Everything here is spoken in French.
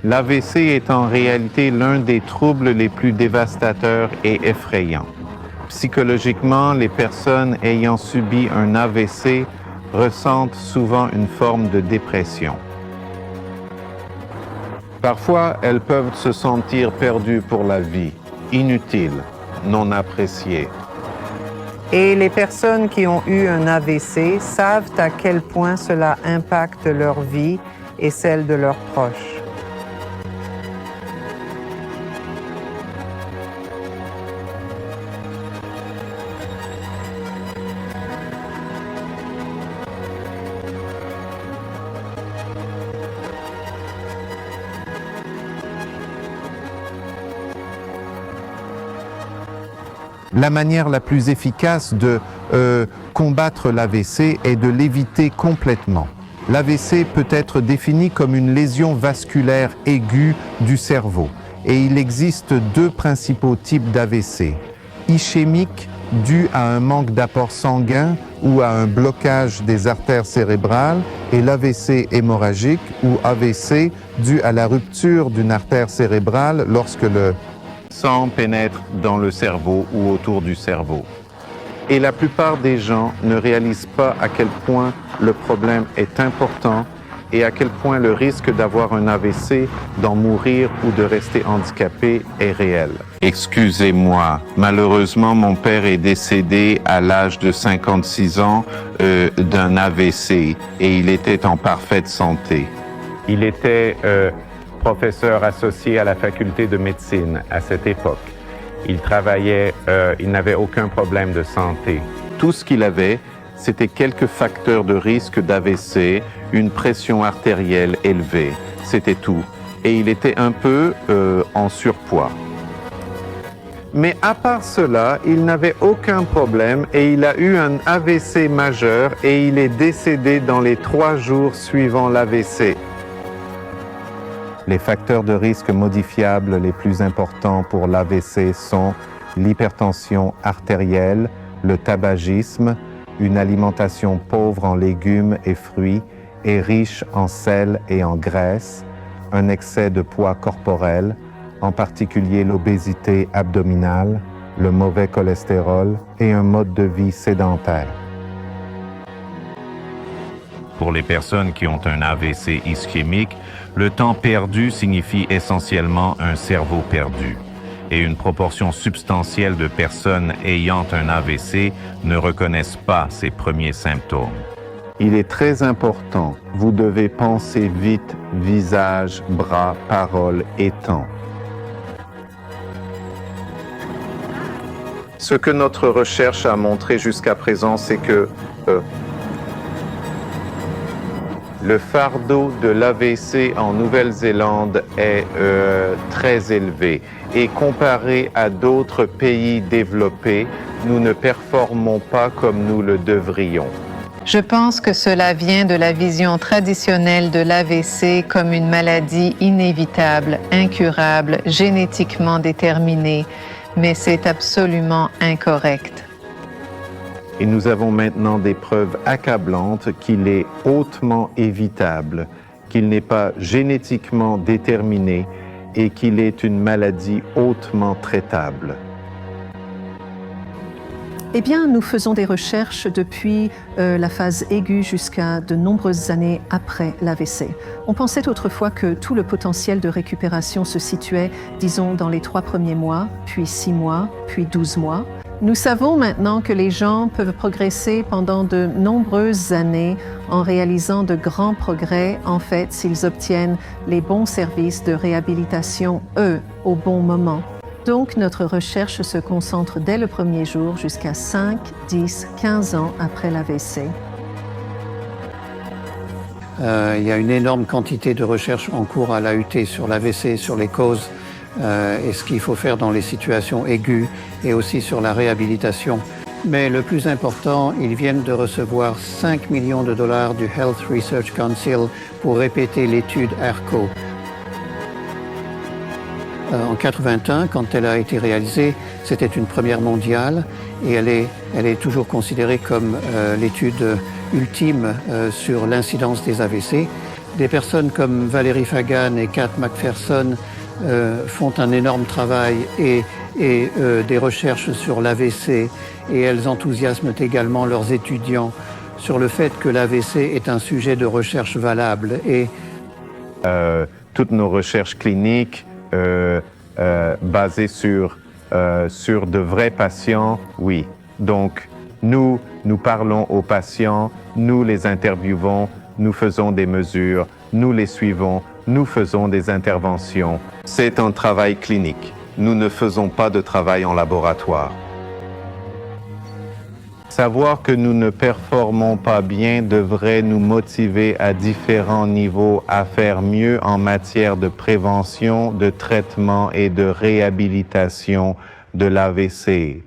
L'AVC est en réalité l'un des troubles les plus dévastateurs et effrayants. Psychologiquement, les personnes ayant subi un AVC ressentent souvent une forme de dépression. Parfois, elles peuvent se sentir perdues pour la vie, inutiles, non appréciées. Et les personnes qui ont eu un AVC savent à quel point cela impacte leur vie et celle de leurs proches. La manière la plus efficace de combattre l'AVC est de l'éviter complètement. L'AVC peut être défini comme une lésion vasculaire aiguë du cerveau. Et il existe deux principaux types d'AVC. Ischémique, dû à un manque d'apport sanguin ou à un blocage des artères cérébrales, et l'AVC hémorragique ou AVC dû à la rupture d'une artère cérébrale lorsque le sang pénètre dans le cerveau ou autour du cerveau. Et la plupart des gens ne réalisent pas à quel point le problème est important et à quel point le risque d'avoir un AVC, d'en mourir ou de rester handicapé est réel. Excusez-moi, malheureusement mon père est décédé à l'âge de 56 ans d'un AVC et il était en parfaite santé. Il était professeur associé à la faculté de médecine à cette époque. Il travaillait, il n'avait aucun problème de santé. Tout ce qu'il avait, c'était quelques facteurs de risque d'AVC, une pression artérielle élevée, c'était tout. Et il était un peu en surpoids. Mais à part cela, il n'avait aucun problème et il a eu un AVC majeur et il est décédé dans les 3 jours suivant l'AVC. Les facteurs de risque modifiables les plus importants pour l'AVC sont l'hypertension artérielle, le tabagisme, une alimentation pauvre en légumes et fruits et riche en sel et en graisse, un excès de poids corporel, en particulier l'obésité abdominale, le mauvais cholestérol et un mode de vie sédentaire. Pour les personnes qui ont un AVC ischémique, le temps perdu signifie essentiellement un cerveau perdu. Et une proportion substantielle de personnes ayant un AVC ne reconnaissent pas ces premiers symptômes. Il est très important, vous devez penser vite, visage, bras, paroles et temps. Ce que notre recherche a montré jusqu'à présent, c'est que le fardeau de l'AVC en Nouvelle-Zélande est très élevé et comparé à d'autres pays développés, nous ne performons pas comme nous le devrions. Je pense que cela vient de la vision traditionnelle de l'AVC comme une maladie inévitable, incurable, génétiquement déterminée, mais c'est absolument incorrect. Et nous avons maintenant des preuves accablantes qu'il est hautement évitable, qu'il n'est pas génétiquement déterminé et qu'il est une maladie hautement traitable. Eh bien, nous faisons des recherches depuis la phase aiguë jusqu'à de nombreuses années après l'AVC. On pensait autrefois que tout le potentiel de récupération se situait, disons, dans les 3 premiers mois, puis 6 mois, puis 12 mois. Nous savons maintenant que les gens peuvent progresser pendant de nombreuses années en réalisant de grands progrès, en fait, s'ils obtiennent les bons services de réhabilitation, au bon moment. Donc, notre recherche se concentre dès le premier jour jusqu'à 5, 10, 15 ans après l'AVC. Il y a une énorme quantité de recherches en cours à l'AUT sur l'AVC, sur les causes et ce qu'il faut faire dans les situations aiguës et aussi sur la réhabilitation. Mais le plus important, ils viennent de recevoir 5 millions de dollars du Health Research Council pour répéter l'étude ARCO. En 81, quand elle a été réalisée, c'était une première mondiale et elle est toujours considérée comme l'étude ultime sur l'incidence des AVC. Des personnes comme Valérie Fagan et Kat McPherson font un énorme travail et des recherches sur l'AVC, et elles enthousiasment également leurs étudiants sur le fait que l'AVC est un sujet de recherche valable. Et toutes nos recherches cliniques basées sur de vrais patients, oui. Donc, nous parlons aux patients, nous les interviewons, nous faisons des mesures, nous les suivons, nous faisons des interventions. C'est un travail clinique. Nous ne faisons pas de travail en laboratoire. Savoir que nous ne performons pas bien devrait nous motiver à différents niveaux à faire mieux en matière de prévention, de traitement et de réhabilitation de l'AVC.